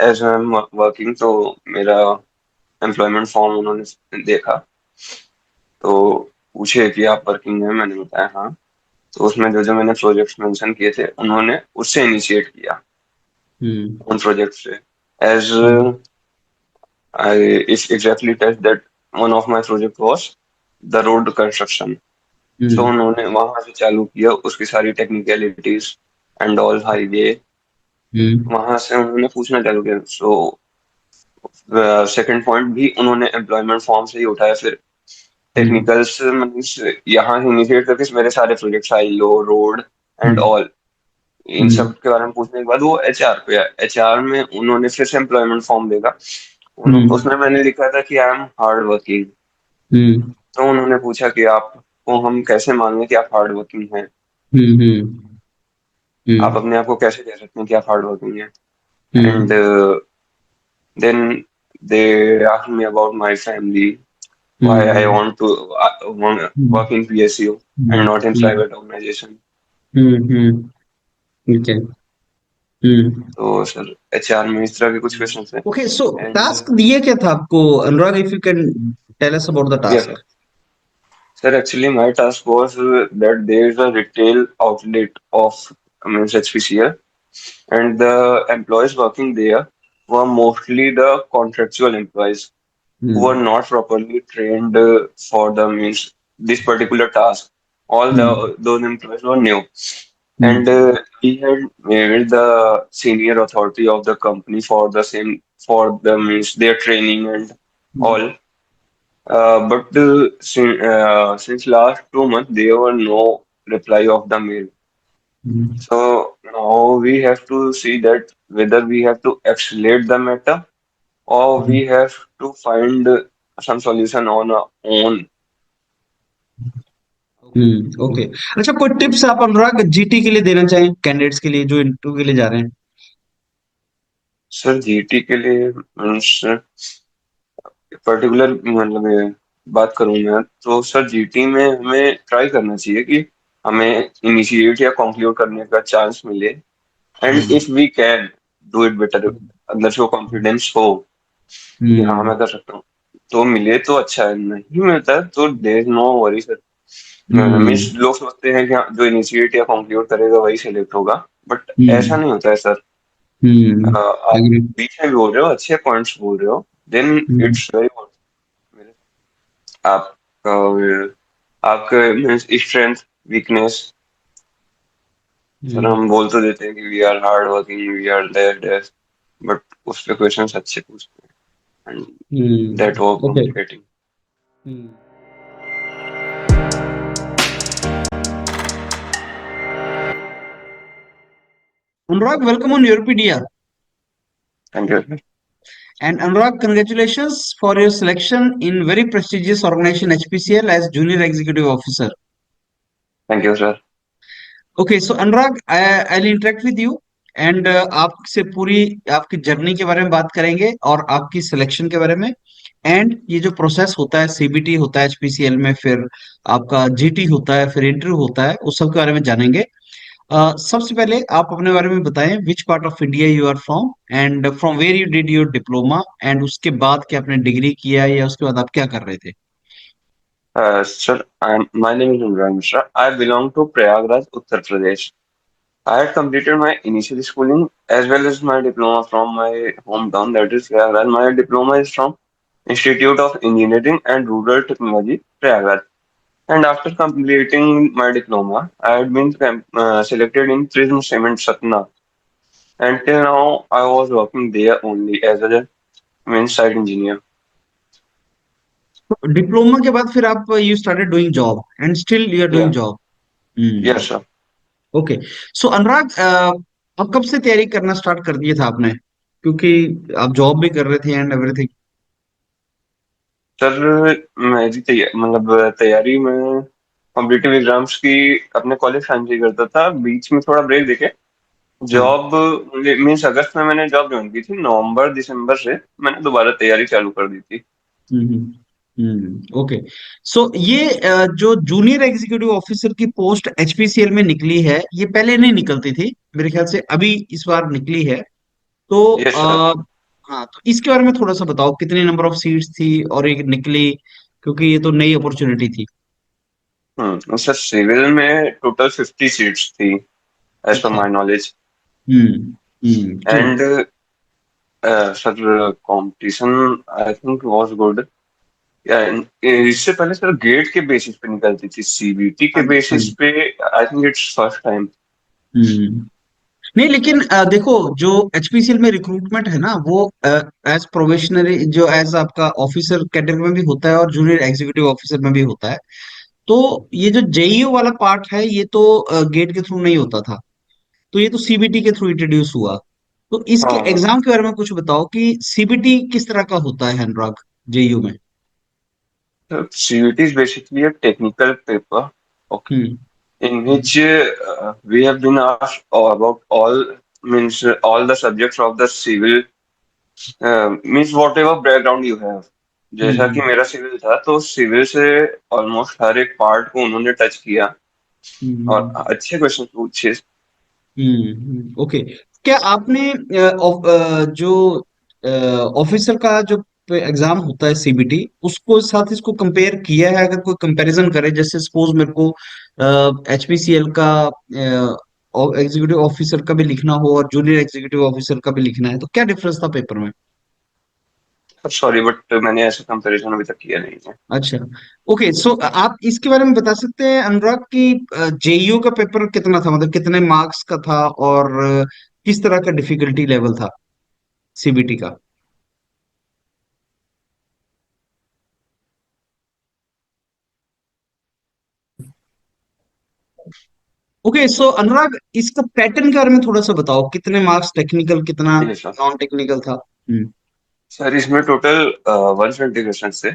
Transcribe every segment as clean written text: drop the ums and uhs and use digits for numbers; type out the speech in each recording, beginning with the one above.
As I am working, तो मेरा employment form उन्होंने देखा, तो पूछे कि आप वर्किंग हैं, मैंने बताया हाँ। तो उसमें जो जो मैंने प्रोजेक्ट्स मेंशन किए थे, उन्होंने उससे इनिशिएट किया, हम्म। उन प्रोजेक्ट से। As hmm. I if exactly test that one of my project was the road construction. So हम्म। उन्होंने वहां से चालू किया उसकी सारी टेक्निकलिटीज एंड ऑल हाईवे, हम्म। वहां से उन्होंने पूछना चालू किया। सो सेकंड पॉइंट भी उन्होंने एम्प्लॉयमेंट फॉर्म से ही उठाया। फिर हम्म। टेक्निकल्स मीन्स यहाँ से इनिशिएट करके मेरे सारे projects IO road and hmm. All, in hmm. सब के बारे में पूछने के बाद वो एचआर पे आया। एचआर में उन्होंने फिर से एम्प्लॉयमेंट फॉर्म देखा, हम्म। उसमें मैंने लिखा था कि आई एम हार्ड वर्किंग। हम्म। तो उन्होंने पूछा कि आपको हम कैसे मानें कि आप हार्ड वर्किंग हैं, हम्म। हम्म। आप हम्म। अपने आप को कैसे कह सकते हैं कि आप हार्ड वर्किंग हैं। And hmm. Then they asked me about my family, why I hmm. Want to work in PSU and hmm. Not in hmm. Private organization. Hmm. ठीक है। हम्म। तो सर एचआर में इस तरह के कुछ क्वेश्चन थे। ओके, सो एंड टास्क दिए क्या था आपको Anurag? If you can tell us about the yes sir, task. Sir actually my task was that there is a retail outlet of means HPCL, and the employees working there were mostly the contractual employees who were hmm. not properly trained for the means this particular task. All hmm. those employees were new, and hmm. he had made the senior authority of the company for the same, for the means their training and hmm. all. But since last 2 months there were no reply of the mail. Hmm. So now we have to see that whether we have to escalate the matter or we have to find some solution on our own. Okay. अच्छा, कोई tips आप अनुराग GT के लिए देना चाहें, candidates के लिए जो इंटरव्यू के लिए जा रहे हैं? सर जीटी के लिए मीन्स पर्टिकुलर मतलब बात करूं मैं, तो सर जीटी में हमें ट्राई करना चाहिए कि हमें इनिशिएट या कंक्लूड करने का चांस मिले। And hmm. If we can do it better, अंदर से वो कॉन्फिडेंस हो कि हाँ हम्म। मैं कर सकता हूँ, तो मिले तो अच्छा है, नहीं मिलता है तो there is no worry sir. Means hmm. लोग सोचते हैं कि हाँ, जो इनिशिएट या कंक्लूड करेगा वही सिलेक्ट होगा, बट ऐसा हम्म। नहीं होता है सर। हम्म। आप एग्री। बीच में भी बोल रहे हो, अच्छे पॉइंट्स बोल रहे हो, then hmm. It's very good. आप आपके स्ट्रेंथ वीकनेस, सर हम्म। हम बोल तो देते हैं कि we are hard working, we are there, but उस पे क्वेश्चंस अच्छे पूछते हैं, and that was okay. Complicating. Anurag, welcome on Europedia. Thank you. And Anurag, congratulations for your selection in very prestigious organization HPCL as Junior Executive Officer. Thank you sir. Okay, so Anurag, I'll interact with you and आपसे पूरी आपकी journey के बारे में बात करेंगे और आपकी सिलेक्शन के बारे में। एंड ये जो प्रोसेस होता है, सीबीटी होता है एचपीसीएल में, फिर आपका जीटी होता है, फिर इंटरव्यू होता है, उस सब के बारे में जानेंगे। सबसे पहले आप अपने बारे में बताएं, which part of India you are from and from where you did your diploma, and उसके बाद क्या आपने डिग्री किया या उसके बाद आप क्या कर रहे थे? Sir, my name is Imran Mishra. I belong to Prayagraj, Uttar Pradesh. I had completed my initial schooling as well as my diploma from my hometown, that is Prayagraj. My diploma is from Institute of Engineering and Rural Technology, Prayagraj. And after completing my diploma, I had been selected in Prism Cement Satna. Until now, I was working there only as a main site engineer. Diploma के बाद फिर आप you started doing job and still you are doing Yeah, job. yes, sir. Okay. So Anurag, आप कब से तैयारी करना start कर दिया था आपने? क्योंकि आप जॉब भी कर रहे थे एंड एवरीथिंग। सर मेरी मतलब तैयारी में कॉम्पिटिटिव एग्जाम्स की अपने कॉलेज टाइम से ही करता था, बीच में थोड़ा ब्रेक देके हम्म। जॉब मीन्स अगस्त में मैंने जॉब ज्वाइन की थी, नवंबर दिसंबर से मैंने दोबारा तैयारी चालू कर दी थी। ओके। सो ये जो जूनियर एग्जीक्यूटिव ऑफिसर की पोस्ट एचपीसीएल में निकली है, ये पहले नहीं निकलती थी मेरे ख्याल से, अभी इस बार निकली है। तो यस सर। हाँ, तो इसके बारे में थोड़ा सा बताओ, कितनी नंबर ऑफ सीट्स थी और ये निकली, क्योंकि ये तो नई अपॉर्चुनिटी थी। सर सिविल में टोटल 50 सीट्स थी एज पर अच्छा। My knowledge. क्यों? And sir competition I think was good. इससे पहले सर गेट के बेसिस पे निकलती थी, सीबीटी के हाँ जी, हाँ बेसिस जी। पे I think it's first time. हम्म नहीं, लेकिन देखो, जो एचपीसीएल में रिक्रूटमेंट है ना, वो एज प्रोबेशनरी, जो एज आपका ऑफिसर कैटेगरी में भी होता है और जूनियर एग्जीक्यूटिव ऑफिसर में भी होता है। तो ये जो जेईओ वाला पार्ट है, ये तो गेट के थ्रू नहीं होता था, तो ये तो सीबीटी के थ्रू इंट्रोड्यूस हुआ। तो इसके हाँ एग्जाम के बारे में कुछ बताओ कि सीबीटी किस तरह का होता है अनुराग, जेईयू में। Sir, CBT is basically a technical paper, okay, hmm in which we have been asked about all, means all the subjects of the civil, means whatever background you have। जैसा कि हम्म मेरा सिविल था तो सिविल से almost हर एक part को उन्होंने touch किया और हम्म अच्छे क्वेश्चन पूछे। ओके। क्या आपने जो ऑफिसर का जो एग्जाम होता है सीबीटी, उसको साथ इसको कंपेयर किया है? अगर कोई कंपैरिजन करे, जैसे सपोज मेरे को एचपीसीएल का एग्जीक्यूटिव ऑफिसर का भी लिखना हो और जूनियर एग्जीक्यूटिव ऑफिसर का भी लिखना है, तो क्या डिफरेंस था पेपर में? सॉरी बट मैंने ऐसा कंपैरिजन अभी तक किया नहीं है। अच्छा। ओके, सो आप इसके बारे में बता सकते हैं अनुराग कि जेईयू का पेपर कितना था, मतलब कितने मार्क्स का था, और किस तरह का डिफिकल्टी लेवल था सीबीटी का? ओके, सो अनुराग, इसका पैटर्न के बारे में थोड़ा सा बताओ, कितने मार्क्स टेक्निकल, कितना ये सर। नॉन टेक्निकल था? सर इसमें टोटल 120 क्वेश्चन थे,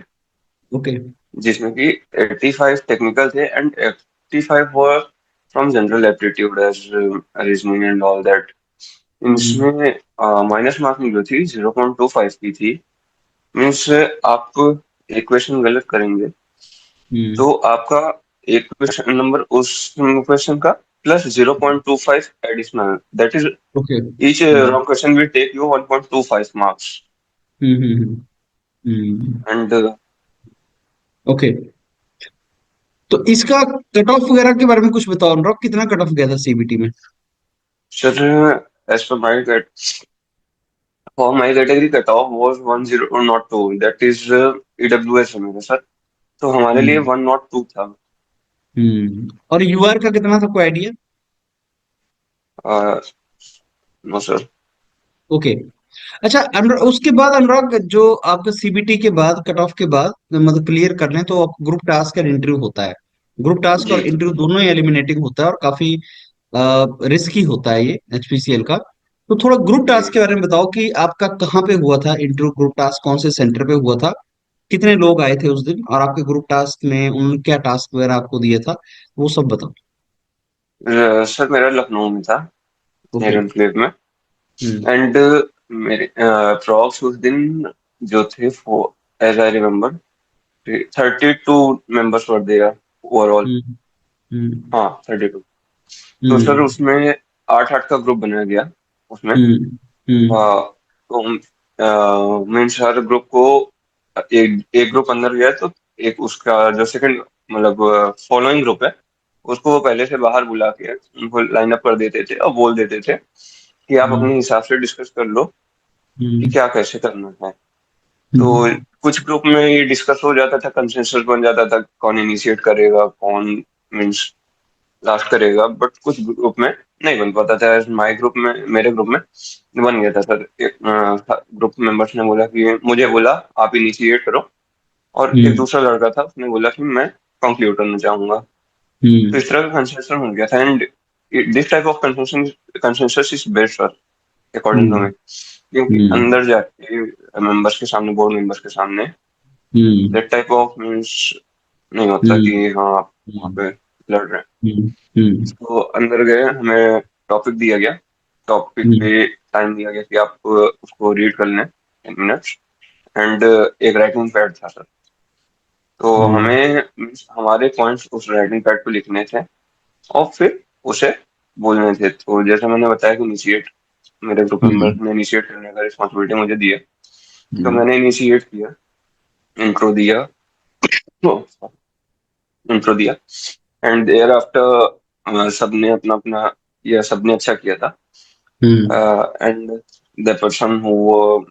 ओके। जिसमें कि 85 टेक्निकल थे and 85 were from general aptitude as reasoning and all that. हम्म इसमें माइनस मार्किंग जो थी 0.25 की थी। मीन्स आप एक क्वेश्चन गलत करेंगे हम्म तो आपका एक क्वेश्चन नंबर उस क्वेश्चन का plus 0.25 additional, that is okay. Each wrong question will take you 1.25 marks. Hmm hmm hmm and okay, तो इसका कट ऑफ वगैरह के बारे में कुछ बताओ अनुराग, कितना कट ऑफ गया था सीबीटी में? Sir as per my for my category cutoff was 1002, that is EWS है मेरा सर, तो हमारे लिए हम्म 102 था। और यूआर का कितना था, कोई आइडिया? No sir. ओके। अच्छा, अनुराग, उसके बाद अनुराग, जो आपका सीबीटी के बाद, कट ऑफ के बाद, मतलब क्लियर कर लें, तो आप ग्रुप टास्क और इंटरव्यू होता है। ग्रुप टास्क जी और इंटरव्यू दोनों ही एलिमिनेटिंग होता है और काफी रिस्की होता है ये एचपीसीएल का। तो थोड़ा ग्रुप जी। टास्क के बारे में बताओ कि आपका कहाँ पे हुआ था इंटरव्यू, ग्रुप टास्क कौन से सेंटर पे हुआ था, कितने लोग आए थे उस दिन, और आपके ग्रुप टास्क में उन्होंने क्या टास्क वगैरह आपको दिया था, वो सब बताओ। सर मेरा लखनऊ में था, ओके। नेहरू एन्क्लेव में। हम्म एंड मेरे प्रॉक्स उस दिन जो थे, as I remember 32 members were there overall. हम्म हम्म हाँ 32। तो सर हम्म उसमें आठ आठ का ग्रुप बनाया गया उसमें। हम्म हम्म तो मीन्स हर ग्रुप को एक एक ग्रुप अंदर गया तो एक उसका जो सेकंड, मतलब फॉलोइंग ग्रुप है, उसको वो पहले से बाहर बुला के उनको लाइन अप कर देते थे और बोल देते थे कि आप हम्म अपने हिसाब से डिस्कस कर लो कि हम्म क्या कैसे करना है। तो हम्म कुछ ग्रुप में ये डिस्कस हो जाता था, कंसेंसस बन जाता था कौन इनिशिएट करेगा, कौन मीन्स लास्ट करेगा, बट कुछ ग्रुप में नहीं बन पाता था। माई ग्रुप में, मेरे ग्रुप में बन गया था सर। ग्रुप मेंबर्स ने बोला कि मुझे बोला आप इनिशिएट करो, और एक हम्म दूसरा लड़का था उसने बोला कि मैं कंक्लूड करना चाहूंगा। तो हम्म इस तरह का कंसेंसस हो गया था। And this type of consensus is best sir, according to hmm me, क्योंकि हम्म अंदर जाके मेंबर्स के सामने, बोर्ड मेंबर्स के सामने हम्म दैट टाइप ऑफ मीन्स नहीं होता हम्म कि हाँ आप वहाँ हम्म पे लड़ रहे हैं। हम्म हम्म तो अंदर गए, हमें टॉपिक दिया गया, टॉपिक हम्म पे टाइम दिया गया कि आप उसको रीड कर लें 10 मिनट्स। एंड एक राइटिंग पैड था सर, तो हम्म हमें हमारे पॉइंट्स उस राइटिंग पैड पे लिखने थे और फिर उसे बोलने थे। तो जैसे मैंने बताया कि इनिशिएट, मेरे ग्रुप मेंबर हम्म ने इनिशिएट करने का रिस्पॉन्सिबिलिटी मुझे दी है, तो हम्म मैंने इनिशिएट किया, इंट्रो दिया, इंट्रो दिया, एंड देयर आफ्टर सबने अपना अपना, या सबने अच्छा किया था, hmm and the person who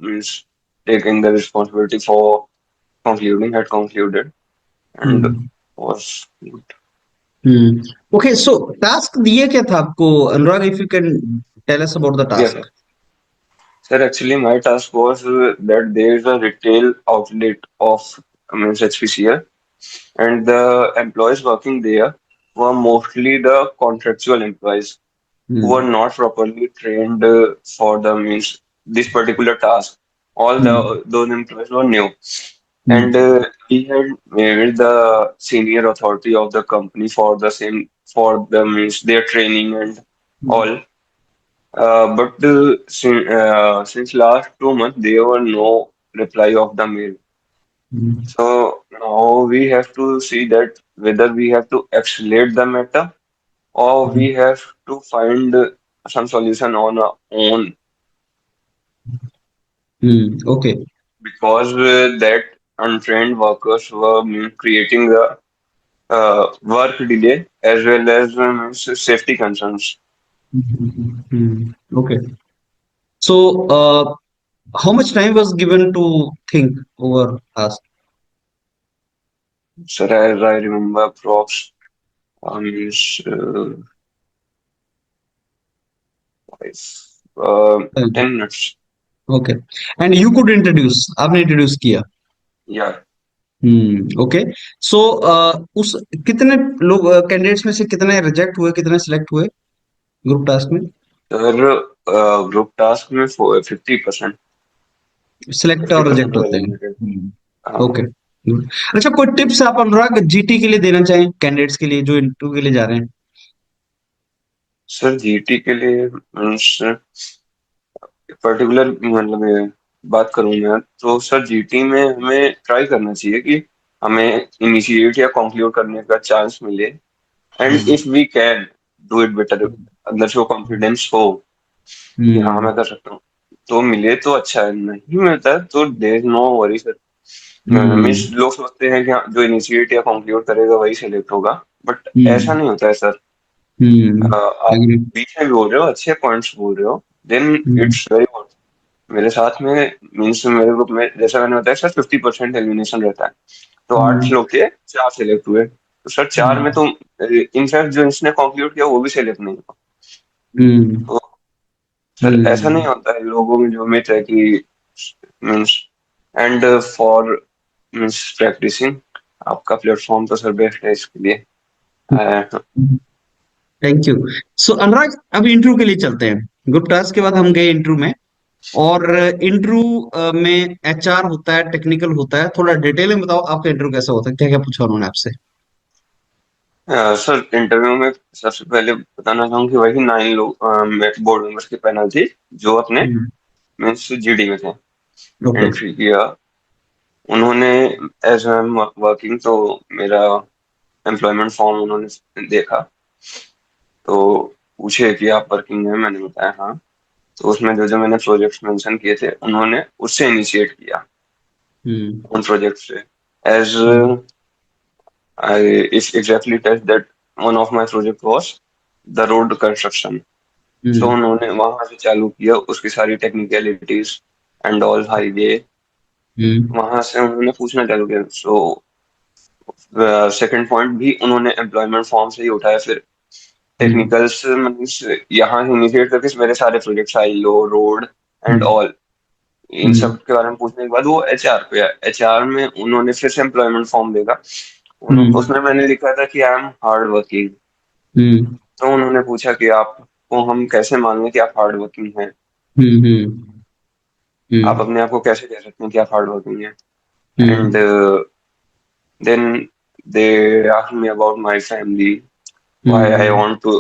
means taking the responsibility for concluding had concluded and hmm was good. Okay so task दिए क्या था आपको Anurag if you can tell us about the Yes, task. sir. Actually, my task was that there is a retail outlet of means HPCL, and the employees working there were mostly the contractual employees who were hmm not properly trained for the means this particular task. All hmm those employees were new, and hmm we had made the senior authority of the company for the same for the means their training and all. But since last 2 months, there were no reply of the mail. Hmm So now we have to see that whether we have to escalate the matter or we have to find some solution on our own, okay. because that untrained workers were creating the work delay as well as safety concerns. Okay so how much time was given to think over task. So as I remember, props means 10 minutes. Okay and you could introduce आपने introduce किया. Yeah. Okay so उस कितने लोग candidates में से कितने reject हुए कितने सिलेक्ट हुए ग्रुप टास्क में. सर ग्रुप टास्क में 50%, सिलेक्ट फिफ्टी और परसेंट रिजेक्ट तो होते एलिमिनेटेड। हैं. हाँ ओके. अच्छा कोई टिप्स आप अनुराग जीटी के लिए देना चाहें कैंडिडेट्स के लिए जो इंटरव्यू के लिए जा रहे हैं. सर, जीटी के लिए मीन्स पर्टिकुलर मतलब बात करूं मैं, तो सर जीटी में हमें ट्राई करना चाहिए कि हमें इनिशिएट या कंक्लूड करने का चांस मिले, and hmm if we can do it better, अंदर से वो कॉन्फिडेंस हो कि हाँ हम्म मैं कर सकता हूँ, तो मिले तो अच्छा है, नहीं मिलता है तो there is no worry sir. Means hmm लोग सोचते हैं कि हाँ, जो इनिशिएट या कंक्लूड करेगा वही सिलेक्ट होगा, बट ऐसा हम्म नहीं होता है सर। हम्म आप एग्री. बीच में भी बोल रहे हो, अच्छे पॉइंट्स बोल रहे हो, then hmm it's very good. मेरे साथ में मीन्स मेरे ग्रुप में जैसा मैंने बताया सर, 50% एलिमिनेशन रहता है, तो 8 हम्म लोग थे, 4 सिलेक्ट हुए, तो सर 4 में तो इनफैक्ट जो इसने कंक्लूड किया वो भी सिलेक्ट नहीं हुआ। हम्म तो सर ऐसा नहीं हम्म होता है, लोगों में जो मिथ है कि means and for means practicing, आपका प्लेटफॉर्म तो सर बेस्ट है इसके लिए। अ, थैंक यू. सो अनुराग अब इंटरव्यू के लिए चलते हैं. ग्रुप टास्क के बाद हम गए इंटरव्यू में और इंटरव्यू में एचआर होता है टेक्निकल होता है थोड़ा डिटेल में बताओ आपका इंटरव्यू कैसा होता है क्या क्या पूछा उन्होंने आपसे. सर इंटरव्यू में सबसे पहले बताना चाहूँ कि वही 9 लोग बोर्ड मेंबर्स के पैनल थी जो अपने मीन्स जीडी में थे, ओके. एंट्री किया उन्होंने। एज आई एम वर्किंग, तो मेरा एम्प्लॉयमेंट फॉर्म उन्होंने देखा, तो पूछे कि आप वर्किंग हैं, मैंने बताया हाँ, तो उसमें जो जो मैंने प्रोजेक्ट्स मेंशन किए थे उन्होंने उससे इनिशिएट किया हम्म उन प्रोजेक्ट से। As hmm I if exactly test that one of my project was the road construction, so hmm उन्होंने वहां से चालू किया उसकी सारी टेक्निकलिटीज एंड ऑल हाईवे, हम्म वहां से उन्होंने पूछना चालू किया। सो सेकंड पॉइंट भी उन्होंने एम्प्लॉयमेंट फॉर्म से ही उठाया, फिर हम्म टेक्निकल्स मीन्स यहाँ इनिशिएट करके मेरे सारे projects IO road and hmm all, in सब के बारे में पूछने के बाद वो एचआर पे, एचआर में उन्होंने फिर से एम्प्लॉयमेंट फॉर्म देखा, हम्म उसमें मैंने लिखा था कि आई एम हार्ड वर्किंग, हम्म तो उन्होंने पूछा कि आपको हम कैसे मानें कि आप हार्ड वर्किंग हैं, हम्म हम्म आप हम्म अपने आप को कैसे कह सकते हैं कि आप हार्ड वर्किंग हैं, and hmm then they asked me about my family, why I hmm want to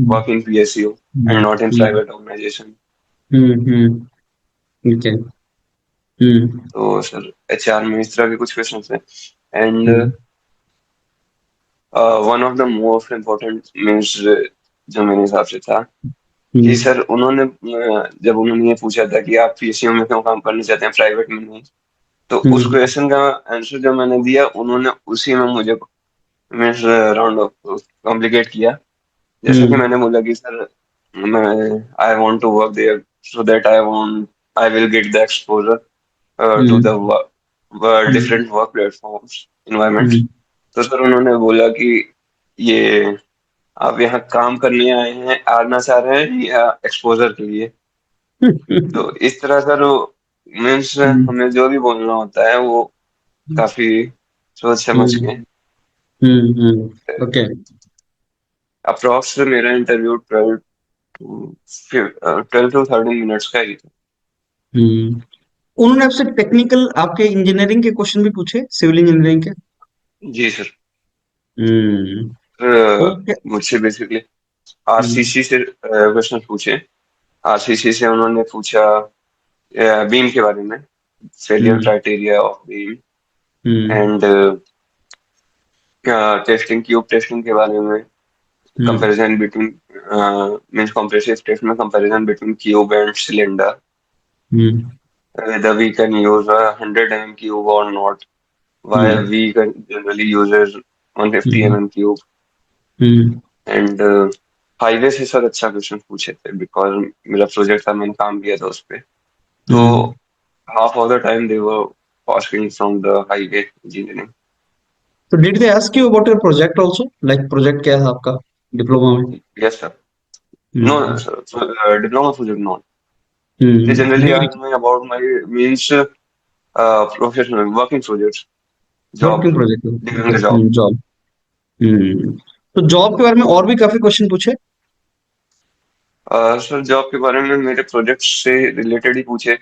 work in PSU and not in hmm private organization. Okay. हम्म तो सर एचआर में इस तरह के कुछ क्वेश्चन थे, and hmm one of the most important means जो मेरे हिसाब से था, कि हम्म सर उन्होंने जब उन्होंने ये पूछा था कि आप पीएसयू में क्यों काम करना चाहते हैं, प्राइवेट में नहीं, तो उस हम्म क्वेश्चन का आंसर जो मैंने दिया, उन्होंने उसी में मुझे मीन्स राउंड ऑफ कॉम्प्लिकेट किया। जैसे कि हम्म मैंने बोला कि सर मैं I want to work there so that I will get the exposure to hmm the hmm different work platforms environments. हम्म तो सर उन्होंने बोला कि ये आप यहाँ काम करने आए हैं, आना चाह रहे हैं या एक्सपोजर के लिए। तो इस तरह सर मीन्स हम्म हमें जो भी बोलना होता है वो काफी सोच समझ के। ओके। अप्रोक्स मेरा इंटरव्यू 12 to 13 मिनट्स का ही था। हम्म उन्होंने आपसे टेक्निकल आपके इंजीनियरिंग के क्वेश्चन भी पूछे, सिविल इंजीनियरिंग के? जी सर। हम्म ओके। मुझसे बेसिकली हम्म आरसीसी से क्वेश्चन पूछे। आरसीसी से उन्होंने पूछा बीम के बारे में, failure hmm criteria of beam, hmm and testing, cube testing के बारे में, हम्म comparison between means compressive test में comparison between cube and cylinder, hmm whether we can use a 100 mm cube or not, why hmm we can generally uses 150 hmm mm cube, hmm and highway से sir अच्छा question पूछे थे because मेरा project था, मैंने काम किया था उस पे। तो हम्म। half of the time they were asking from the highway engineering. तो did they ask you about your project also, like project क्या था आपका डिप्लोमा में? Yes sir. No hmm sir, so, diploma project not. They generally degree ask me about my means professional working projects, job, working project. during okay, the job. Job. तो job के बारे में और भी काफी क्वेश्चन पूछे? Sir job के बारे में मेरे प्रोजेक्ट से रिलेटेड ही पूछे।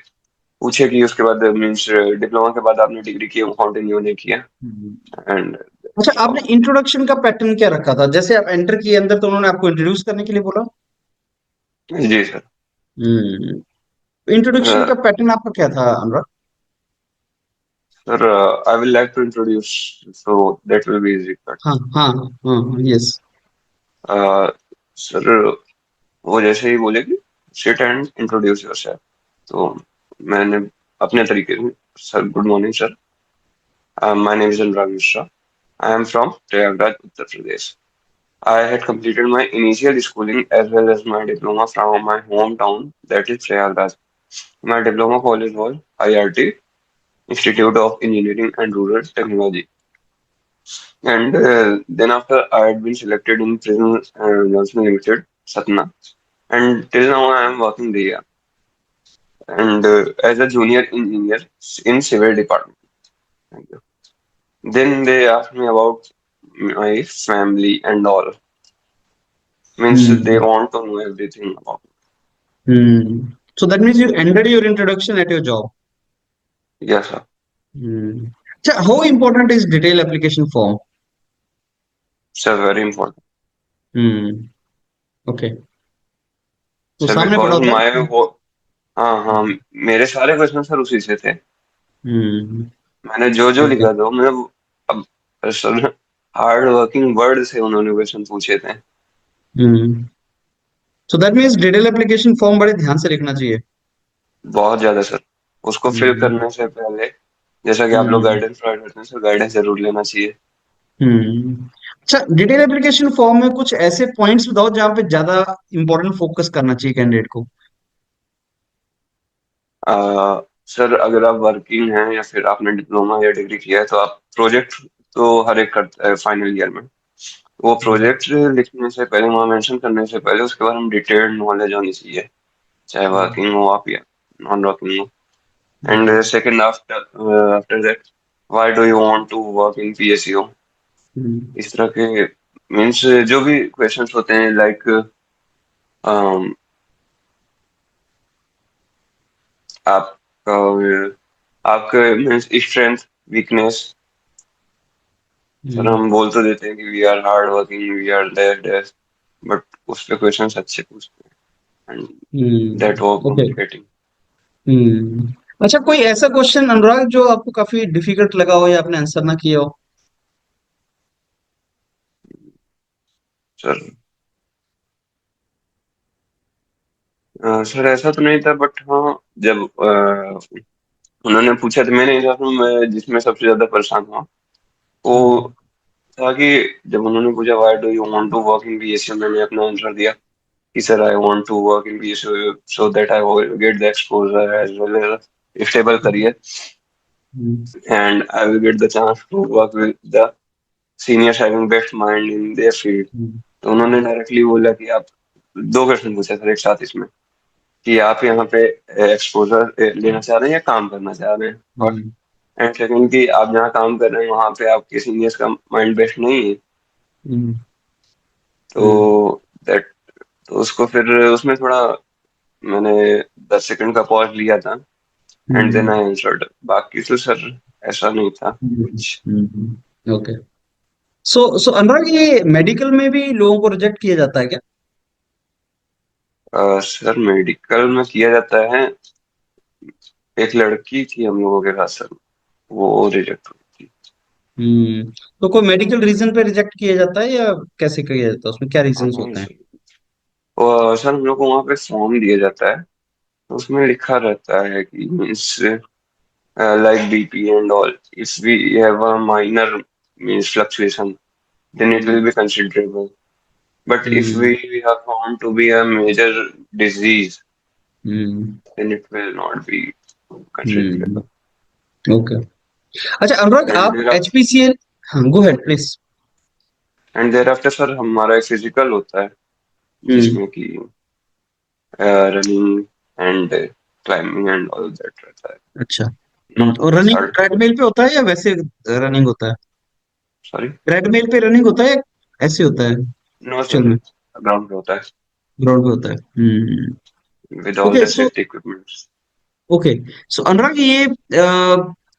पूछे कि उसके बाद मीन्स डिप्लोमा के बाद आपने डिग्री की कंटिन्यू नहीं किया, हम्म। एंड अच्छा, आपने इंट्रोडक्शन का पैटर्न क्या रखा था? जैसे आप एंटर किए अंदर तो उन्होंने आपको इंट्रोड्यूस करने के लिए बोला। जी सर। इंट्रोडक्शन का पैटर्न आपका क्या था Anurag? Sir I will like to introduce, so that will be easy. हाँ हाँ हाँ, यस। सर वो जैसे ही बोले कि सिट एंड इंट्रोड्यूस योरसेल्फ, तो मैंने अपने तरीके से, sir good morning sir, my name is Anurag Mishra, I am from Prayagraj Uttar Pradesh. I had completed my initial schooling as well as my diploma from my hometown, that is Prayagraj. My diploma college was IRT, Institute of Engineering and Rural Technology. And then after I had been selected in Prison Nursing Limited, Satna. And till now I am working there. And as a junior engineer in civil department. Thank you. Then they asked me about my family and all. Means they hmm want to know everything about So that means you ended your introduction at your job. me. Yes, sir. अच्छा, how important is detail application form? Sir, very important. Hmm okay. तो sir सामने पड़ा because होता my है। वो, हाँ हाँ, मेरे सारे क्वेश्चन सर उसी से थे। हम्म मैंने जो जो ओके। लिखा था मैं अब सर हार्ड वर्किंग वर्ड से उन्होंने क्वेश्चन पूछे थे। Hmm so that means detail application form बड़े ध्यान से लिखना चाहिए। बहुत ज्यादा सर। उसको फिल हम्म करने से पहले, जैसा कि आप लोग हम्म गाइडेंस प्रोवाइड करते हैं सर, गाइडेंस जरूर लेना चाहिए। अच्छा, डिटेल एप्लीकेशन फॉर्म में कुछ ऐसे पॉइंट्स बताओ जहां पे ज्यादा इंपॉर्टेंट फोकस करना चाहिए कैंडिडेट को। सर अगर आप वर्किंग हैं या फिर आपने डिप्लोमा या डिग्री किया है तो आप प्रोजेक्ट तो हर एक करता है फाइनल ईयर में। वो हम्म प्रोजेक्ट लिखने से पहले, वहाँ मेंशन करने से पहले उसके बारे में डिटेल्ड नॉलेज होनी चाहिए, चाहे वर्किंग हो आप या नॉन वर्किंग हो। And hmm second, after after that, why do you want to work in PSU, hmm इस तरह के मीन्स जो भी क्वेश्चंस होते हैं, लाइक आप आपके मीन्स स्ट्रेंथ, वीकनेस। सर हम्म हम बोल तो देते हैं कि we are hard working, we are that, but उस पे क्वेश्चंस अच्छे पूछते हैं, एंड दैट वो ओके। कॉम्प्लिकेटिंग। अच्छा, कोई ऐसा क्वेश्चन अनुराग जो आपको काफी डिफिकल्ट लगा हो या आपने आंसर ना किया हो? सर सर ऐसा तो नहीं था, बट हाँ, जब उन्होंने पूछा तो मैंने हिसाब से मैं जिसमें सबसे ज्यादा परेशान हुआ वो हम्म। था कि जब उन्होंने पूछा why do you want to work in BSU, मैंने अपना आंसर दिया कि sir I want to work in BSU so that I will get the exposure as well as stable career hmm. And I will get the chance to work with the seniors having best mind in their field. Hmm. तो उन्होंने directly बोला कि आप दो question पूछे sir एक साथ इसमें, कि आप यहाँ पे एक्सपोजर लेना चाह रहे हैं या काम करना चाह रहे हैं, और हम्म। एंड सेकंड कि आप जहाँ काम कर रहे हैं वहाँ पे आपके सीनियर्स का माइंड बेस्ट नहीं है। हम्म। हम्म। तो दैट, तो उसको फिर उसमें थोड़ा मैंने 10 सेकंड का पॉज लिया था and then hmm. I answered. बाकी तो सर ऐसा नहीं था हम्म। कुछ। ओके। सो अनुराग, ये मेडिकल में भी लोगों को रिजेक्ट किया जाता है क्या? सर मेडिकल में किया जाता है। एक लड़की थी हम लोगों के साथ सर, वो रिजेक्ट हुई थी। हम्म। तो कोई मेडिकल रीजन पे रिजेक्ट किया जाता है या कैसे किया जाता है, उसमें क्या हाँ रीजंस हाँ होते हैं? सर। और सर हम लोग को वहाँ पे फॉर्म दिया जाता है, तो उसमें लिखा रहता है कि means like BP and all. If we have a minor means fluctuation, then it will hmm. be considerable. But if hmm. we are found to be a major disease, hmm. then it will not be hmm. considerable. Okay. अच्छा Anurag, And आप thereafter, HPCL, हाँ go ahead please. and thereafter sir हमारा एक physical होता है हम्म। जिसमें कि running and climbing and all that रहता है। अच्छा। नॉट और रनिंग सर, ट्रेडमिल पे होता है या वैसे रनिंग होता है? सॉरी, ट्रेडमिल पे रनिंग होता है या ऐसे होता है नो एक्चुअल सर, में? ग्राउंड पे होता है ग्राउंड पे होता है। Hmm. With all okay the so safety equipments. Okay so Anurag, ये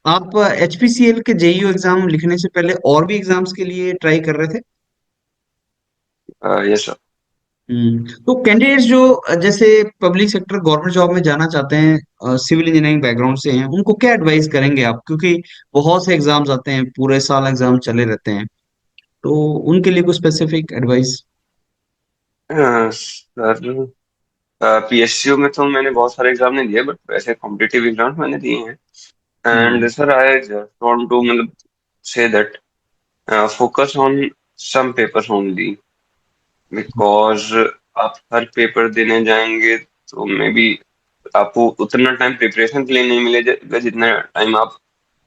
आप एचपीसीएल के जेईयू एग्जाम लिखने से पहले और भी एग्जाम्स के लिए ट्राई कर रहे थे? Yes sir. तो कैंडिडेट्स जो जैसे पब्लिक सेक्टर गवर्नमेंट जॉब में जाना चाहते हैं, सिविल इंजीनियरिंग बैकग्राउंड से हैं, उनको क्या एडवाइस करेंगे आप, क्योंकि बहुत से एग्जाम्स आते हैं, पूरे साल एग्जाम चले रहते हैं, तो उनके लिए कुछ स्पेसिफिक एडवाइस? सर पीएसयू में तो मैंने बहुत सारे एग्जाम नहीं दिए, बट वैसे कॉम्पिटिटिव एग्जाम मैंने दिए हैं। And hmm. Sir I just want to मतलब से that focus on some papers only, because आप हर पेपर देने जाएंगे तो मे बी आपको उतना टाइम प्रिपरेशन के लिए नहीं मिलेगा जितना टाइम आप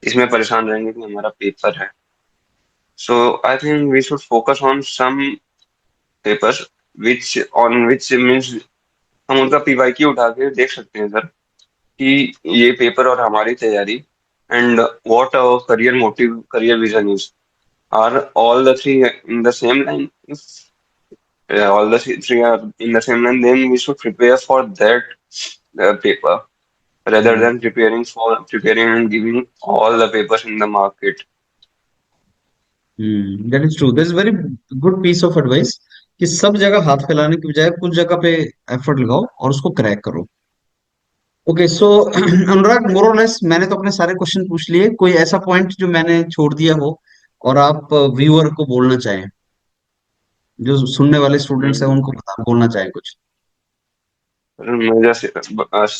इसमें परेशान रहेंगे कि हमारा पेपर है। So I think we should focus on some papers which on which means हम उनका पीवाईक्यू उठा के देख सकते हैं सर कि ये पेपर और हमारी तैयारी and what our career motive career vision is, are all the three in the same line? If all the three are in the same line, then we should prepare for that paper rather hmm. than preparing and giving all the papers in the market. That is true, that is very good piece of advice, कि सब जगह हाथ फैलाने की बजाय कुछ जगह पे एफर्ट लगाओ और उसको क्रैक करो। ओके सो अनुराग, मोर और लेस मैंने तो अपने सारे क्वेश्चन पूछ लिए, कोई ऐसा पॉइंट जो मैंने छोड़ दिया हो और आप व्यूअर को बोलना चाहें, जो सुनने वाले स्टूडेंट्स हैं उनको बोलना चाहें कुछ? मैं जैसे बस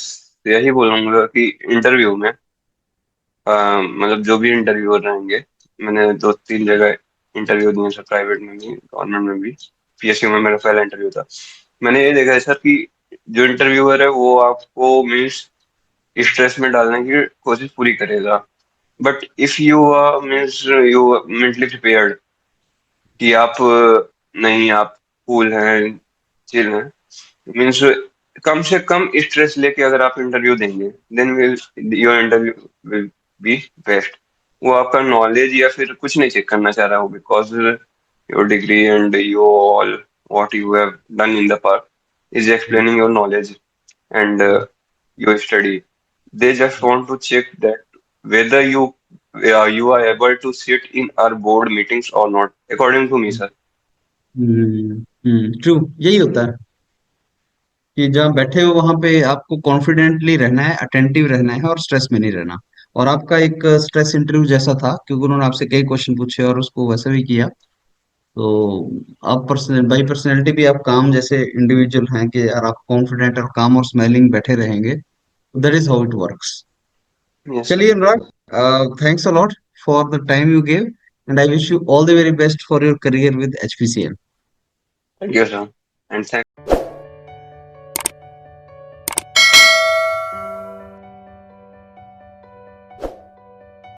यही बोलूंगा कि इंटरव्यू में मतलब जो भी इंटरव्यूअर रहेंगे, मैंने 2-3 जगह इंटरव्यू दिए सर, प्राइवेट में भी गवर्नमेंट में भी। पीएसयू में मेरा पहला इंटरव्यू था। मैंने ये देखा है सर कि जो इंटरव्यूअर है वो आपको मीन्स स्ट्रेस में डालने की कोशिश पूरी करेगा, but if you means you mentally prepared कि आप नहीं, आप कूल हैं, चिल हैं, मीन्स कम से कम स्ट्रेस लेके अगर आप इंटरव्यू देंगे, then will your interview will be best. वो आपका नॉलेज या फिर कुछ नहीं चेक करना चाह रहा हो, because your degree and your all what you have done in the past is explaining your knowledge and your study. They just want to check that whether you are able to sit in our board meetings or not. According to me, sir. True, यही होता है कि जहाँ बैठे हो वहां पे आपको कॉन्फिडेंटली रहना है, अटेंटिव रहना है और स्ट्रेस में नहीं रहना। और आपका एक स्ट्रेस इंटरव्यू जैसा था, क्योंकि उन्होंने आपसे कई क्वेश्चन पूछे और उसको वैसे भी किया। तो आप पर्सनल बाई पर्सनैलिटी भी आप काम जैसे इंडिविजुअल हैं कि यार आप कॉन्फिडेंट और काम और स्माइलिंग बैठे रहेंगे, that is how it works. Yes, sir. चलिए Anurag, thanks a lot for the time you give and I wish you all the very best for your career with HPCL. Thank you, sir. And thank